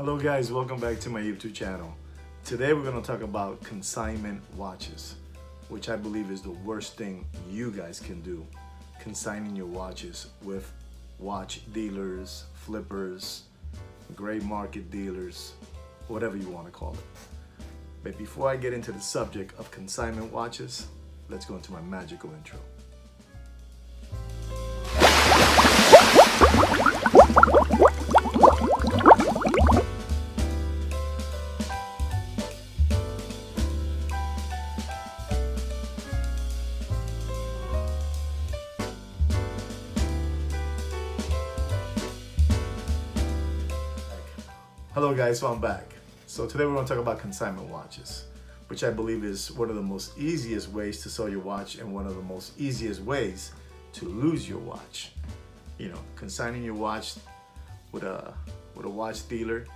Hello guys, welcome back to my YouTube channel. Today we're going to talk about consignment watches, which I believe is the worst thing you guys can do. Consigning your watches with watch dealers, flippers, gray market dealers, whatever you want to call it. But before I get into the subject of consignment watches, let's go into my magical intro. Hello guys, so I'm back. So today we're going to talk about consignment watches, which I believe is one of the most easiest ways to sell your watch and one of the most easiest ways to lose your watch. You know, consigning your watch with a watch dealer.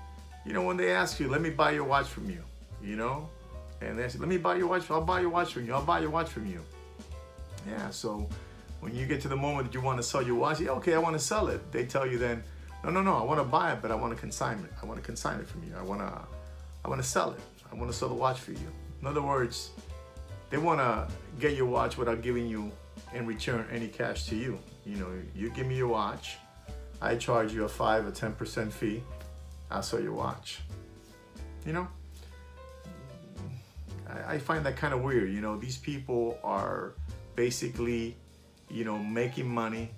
You know, when they ask you, let me buy your watch from you, you know, and they say, let me buy your watch, I'll buy your watch from you, I'll buy your watch from you. Yeah, so when you get to the moment that you want to sell your watch, yeah, okay, I want to sell it. They tell you then, no, I want to buy it, but I want to consign it. I want to consign it from you. I want to sell it. I want to sell the watch for you. In other words, they want to get your watch without giving you in return any cash to you. You know, you give me your watch, I charge you a 5 or 10% fee, I'll sell your watch. You know, I find that kind of weird. You know, these people are basically, you know, making money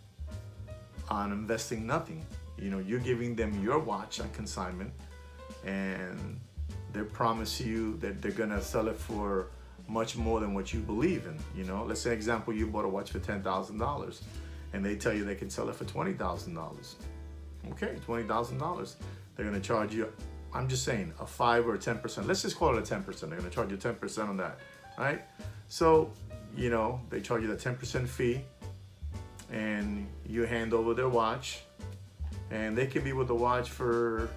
on investing nothing. You know, you're giving them your watch on consignment and they promise you that they're gonna sell it for much more than what you believe in. You know, let's say example, you bought a watch for $10,000 and they tell you they can sell it for $20,000. Okay, $20,000. They're gonna charge you, I'm just saying, a 5 or 10%. Let's just call it a 10%. They're gonna charge you 10% on that, right? So, you know, they charge you the 10% fee and you hand over their watch. And they can be with the watch for,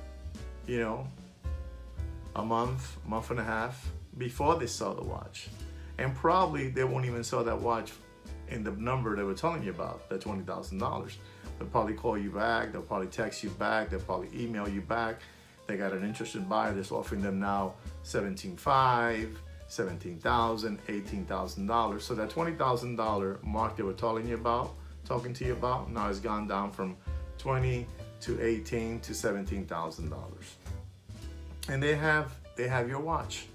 you know, a month and a half before they sell the watch. And probably they won't even sell that watch in the number they were telling you about, that $20,000. They'll probably call you back, they'll probably text you back, they'll probably email you back. They got an interested buyer that's offering them now $17,500, $17,000, $18,000. So that $20,000 mark they were talking to you about, now has gone down from 20 to $18,000 to $17,000, and they have your watch.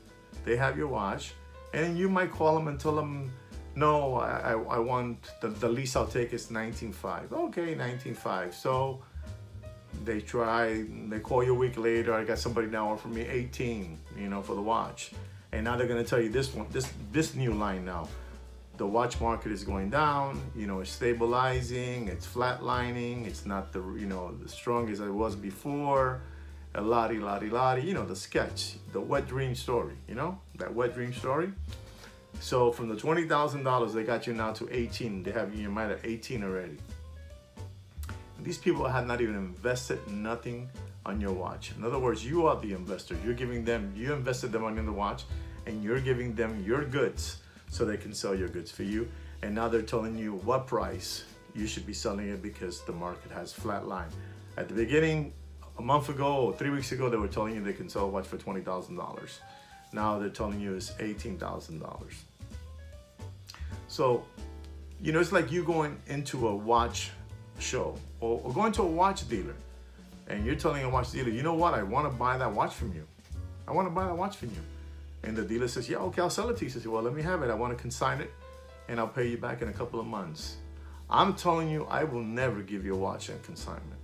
They have your watch, and you might call them and tell them, no, I want the least I'll take is $19,500. Okay, $19,500. So they call you a week later. I got somebody now offering me $18,000, you know, for the watch, and now they're gonna tell you this new line now. The watch market is going down, you know, it's stabilizing, it's flatlining, it's not the strong as it was before, a lottie, you know, the sketch, the wet dream story, you know, that wet dream story. So from the $20,000, they got you now to 18, they have you in your mind at 18 already. And these people have not even invested nothing on your watch. In other words, you are the investor. You invested the money in the watch and you're giving them your goods so they can sell your goods for you. And now they're telling you what price you should be selling it because the market has flatlined. At the beginning, a month ago or 3 weeks ago, they were telling you they can sell a watch for $20,000. Now they're telling you it's $18,000. So, you know, it's like you going into a watch show or going to a watch dealer and you're telling a watch dealer, you know what, I want to buy that watch from you. I want to buy that watch from you. And the dealer says, yeah, okay, I'll sell it to you. He says, well, let me have it. I want to consign it and I'll pay you back in a couple of months. I'm telling you, I will never give you a watch on consignment.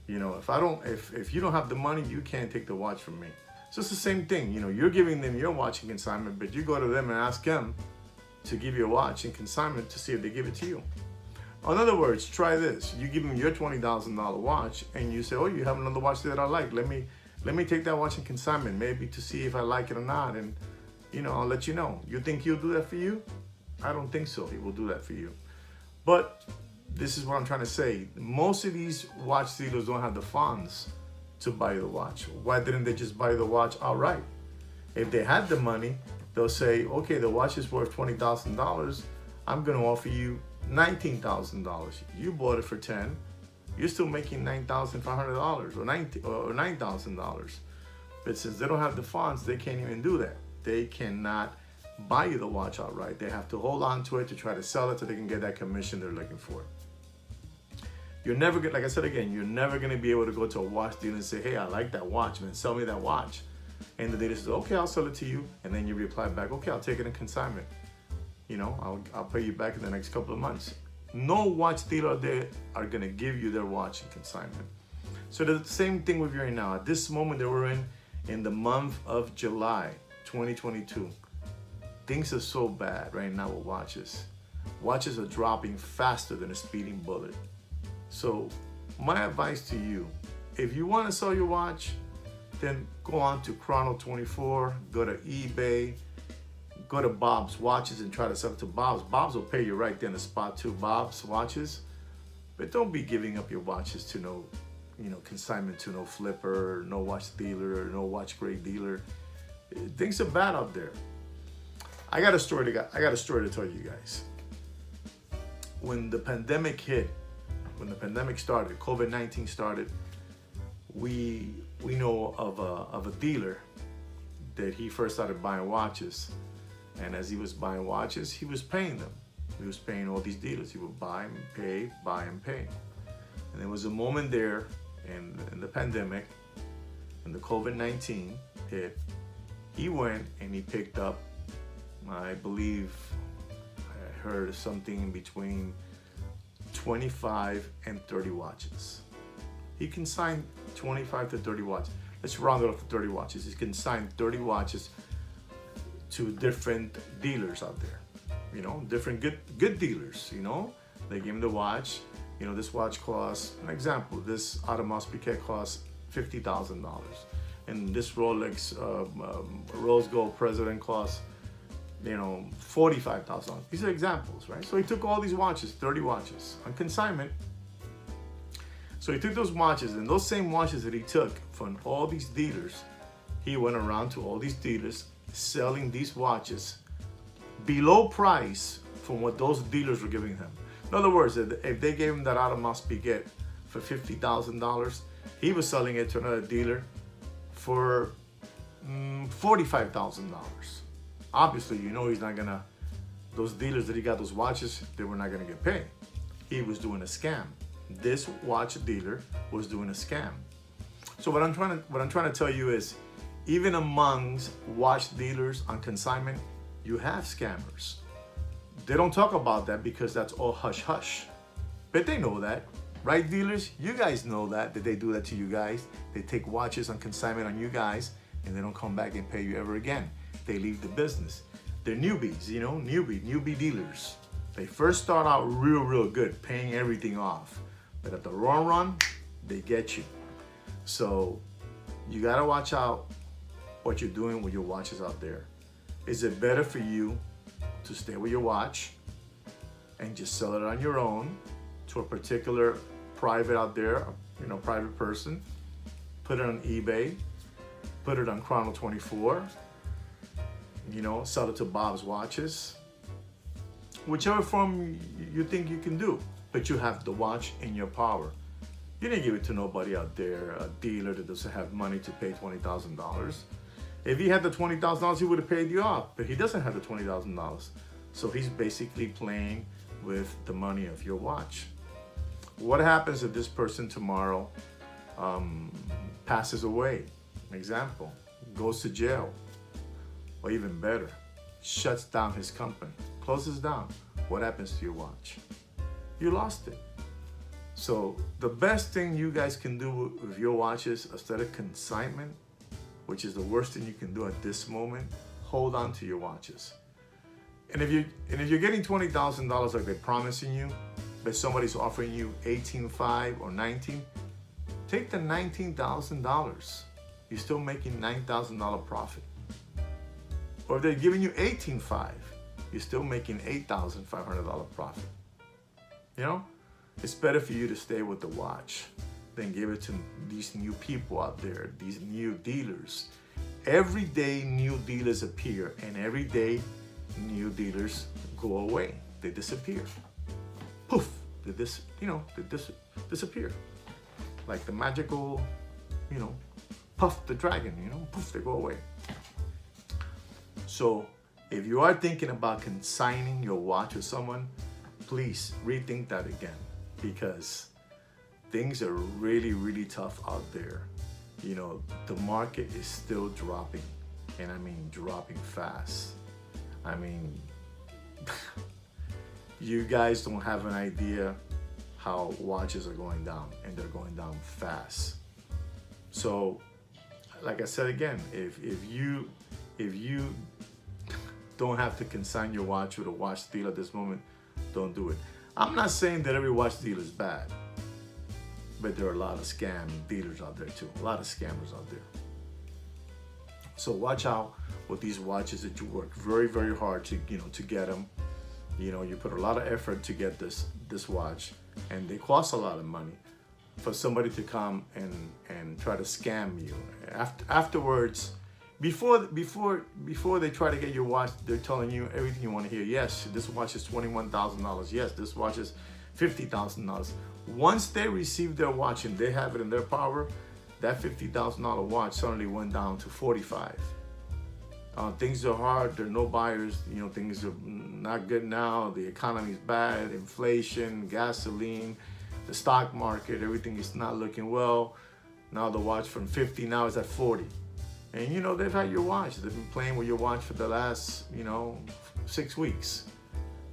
You know, if you don't have the money, you can't take the watch from me. So it's the same thing. You know, you're giving them your watch in consignment, but you go to them and ask them to give you a watch in consignment to see if they give it to you. In other words, try this. You give them your $20,000 watch and you say, oh, you have another watch that I like. Let me take that watch in consignment, maybe to see if I like it or not, and you know, I'll let you know. You think he'll do that for you? I don't think so. He will do that for you. But this is what I'm trying to say. Most of these watch dealers don't have the funds to buy the watch. Why didn't they just buy the watch outright? If they had the money, they'll say, okay, the watch is worth $20,000. I'm going to offer you $19,000. You bought it for 10. you're still making $9,500 or $9,000. But since they don't have the funds, they can't even do that. They cannot buy you the watch outright. They have to hold on to it to try to sell it so they can get that commission they're looking for. You're never gonna, like I said again, you're never gonna be able to go to a watch dealer and say, hey, I like that watch, man, sell me that watch. And the dealer says, okay, I'll sell it to you. And then you reply back, okay, I'll take it in consignment. You know, I'll pay you back in the next couple of months. No watch dealer out there are gonna give you their watch in consignment. So the same thing with you right now. At this moment that we're in the month of July 2022, things are so bad right now with watches. Watches are dropping faster than a speeding bullet. So my advice to you, if you want to sell your watch, then go on to Chrono24, go to eBay, go to Bob's Watches and try to sell it to Bob's. Bob's will pay you right there in the spot too, Bob's Watches. But don't be giving up your watches to no, consignment to no flipper, no watch dealer, no watch grade dealer. Things are bad out there. I got a story to tell you guys. When the pandemic hit, when the pandemic started, COVID-19 started, we know of a dealer that he first started buying watches. And as he was buying watches, he was paying them. He was paying all these dealers. He would buy and pay, buy and pay. And there was a moment there in the pandemic, when the COVID-19 hit, he went and he picked up, I believe, I heard something in between 25 and 30 watches. He consigned 25 to 30 watches. Let's round it up to 30 watches. He consigned 30 watches to different dealers out there. Different good dealers, They gave him the watch. This watch costs, an example, this Audemars Piguet costs $50,000. And this Rolex Rose Gold President costs, $45,000. These are examples, right? So he took all these watches, 30 watches, on consignment. So he took those watches, and those same watches that he took from all these dealers, he went around to all these dealers selling these watches below price from what those dealers were giving him. In other words, if they gave him that Audemars Piguet for $50,000, he was selling it to another dealer for $45,000. Obviously, he's not gonna, those dealers that he got those watches, they were not gonna get paid. He was doing a scam. This watch dealer was doing a scam. So what I'm trying to tell you is, even amongst watch dealers on consignment, you have scammers. They don't talk about that because that's all hush hush. But they know that, right, dealers? You guys know that they do that to you guys. They take watches on consignment on you guys, and they don't come back and pay you ever again. They leave the business. They're newbies, newbie dealers. They first start out real good, paying everything off. But at the long run, they get you. So you gotta watch out what you're doing with your watches out there. Is it better for you to stay with your watch and just sell it on your own to a particular private out there, private person, put it on eBay, put it on Chrono24, sell it to Bob's Watches, whichever form you think you can do, but you have the watch in your power. You didn't give it to nobody out there, a dealer that doesn't have money to pay $20,000. If he had the $20,000, he would have paid you off, but he doesn't have the $20,000. So he's basically playing with the money of your watch. What happens if this person tomorrow passes away? Example, goes to jail, or even better, shuts down his company, closes down. What happens to your watch? You lost it. So the best thing you guys can do with your watches, instead of consignment, which is the worst thing you can do at this moment, hold on to your watches. And if you're getting $20,000 like they're promising you, but somebody's offering you $18,500 or $19,000, take the $19,000. You're still making $9,000 profit. Or if they're giving you $18,500, you're still making $8,500 profit. It's better for you to stay with the watch than give it to these new people out there, these new dealers. Every day new dealers appear, and every day new dealers go away. They disappear. Poof, disappear. Like the magical, Puff the dragon, poof, they go away. So if you are thinking about consigning your watch with someone, please rethink that again, because things are really, really tough out there. The market is still dropping, and I mean dropping fast. I mean, you guys don't have an idea how watches are going down, and they're going down fast. So, like I said again, if you don't have to consign your watch with a watch dealer at this moment, don't do it. I'm not saying that every watch dealer is bad, but there are a lot of scam dealers out there too, a lot of scammers out there. So watch out with these watches that you work very, very hard to get them. You put a lot of effort to get this watch, and they cost a lot of money. For somebody to come and try to scam you afterwards, before they try to get your watch, they're telling you everything you want to hear. Yes, this watch is $21,000. Yes, this watch is $50,000. Once they receive their watch and they have it in their power, that $50,000 watch suddenly went down to $45,000. Things are hard. There are no buyers. Things are not good now. The economy's bad. Inflation, gasoline, the stock market, everything is not looking well. Now the watch from 50 now is at 40. And they've had your watch. They've been playing with your watch for the last, 6 weeks.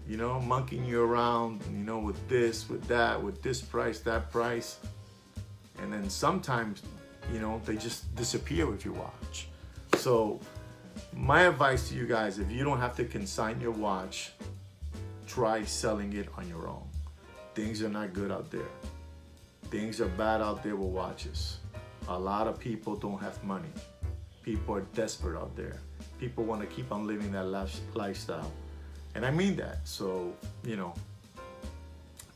Monkeying you around, with this, with that, with this price, that price. And then sometimes, they just disappear with your watch. So my advice to you guys, if you don't have to consign your watch, try selling it on your own. Things are not good out there. Things are bad out there with watches. A lot of people don't have money. People are desperate out there. People want to keep on living that lifestyle. And I mean that. So,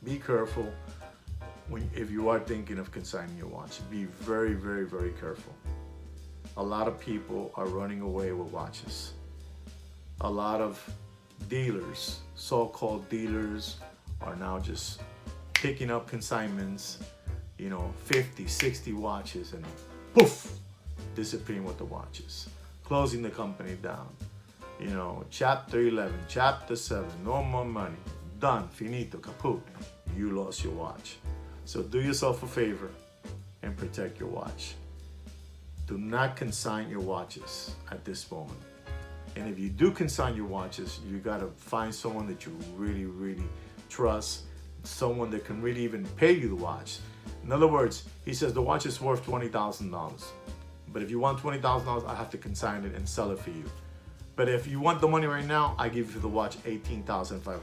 be careful if you are thinking of consigning your watch. Be very, very, very careful. A lot of people are running away with watches. A lot of dealers, so-called dealers, are now just picking up consignments, 50, 60 watches, and poof, disappearing with the watches, closing the company down. Chapter 11, chapter 7, no more money, done, finito, kaput, you lost your watch. So do yourself a favor and protect your watch. Do not consign your watches at this moment. And if you do consign your watches, you gotta find someone that you really, really trust, someone that can really even pay you the watch. In other words, he says the watch is worth $20,000. But if you want $20,000, I have to consign it and sell it for you. But if you want the money right now, I give you the watch $18,500.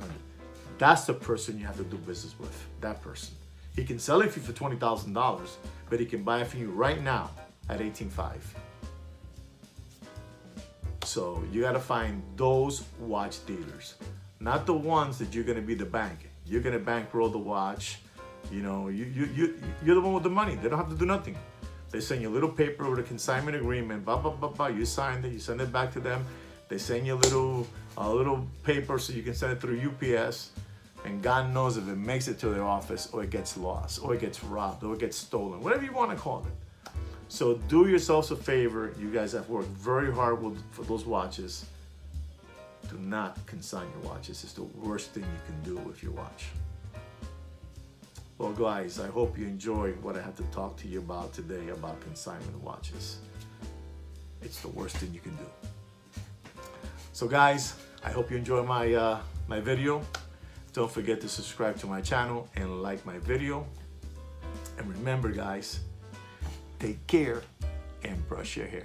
That's the person you have to do business with, that person. He can sell it for you for $20,000, but he can buy it for you right now at $18,500. So you gotta find those watch dealers, not the ones that you're gonna be the bank. You're gonna bankroll the watch. You're the one with the money. They don't have to do nothing. They send you a little paper with a consignment agreement, blah, blah, blah, blah. You signed it, you send it back to them. They send you a little paper so you can send it through UPS. And God knows if it makes it to their office, or it gets lost, or it gets robbed, or it gets stolen, whatever you want to call it. So do yourselves a favor. You guys have worked very hard for those watches. Do not consign your watches. It's the worst thing you can do with your watch. Well, guys, I hope you enjoyed what I had to talk to you about today about consignment watches. It's the worst thing you can do. So, guys, I hope you enjoyed my video. Don't forget to subscribe to my channel and like my video. And remember, guys, take care and brush your hair.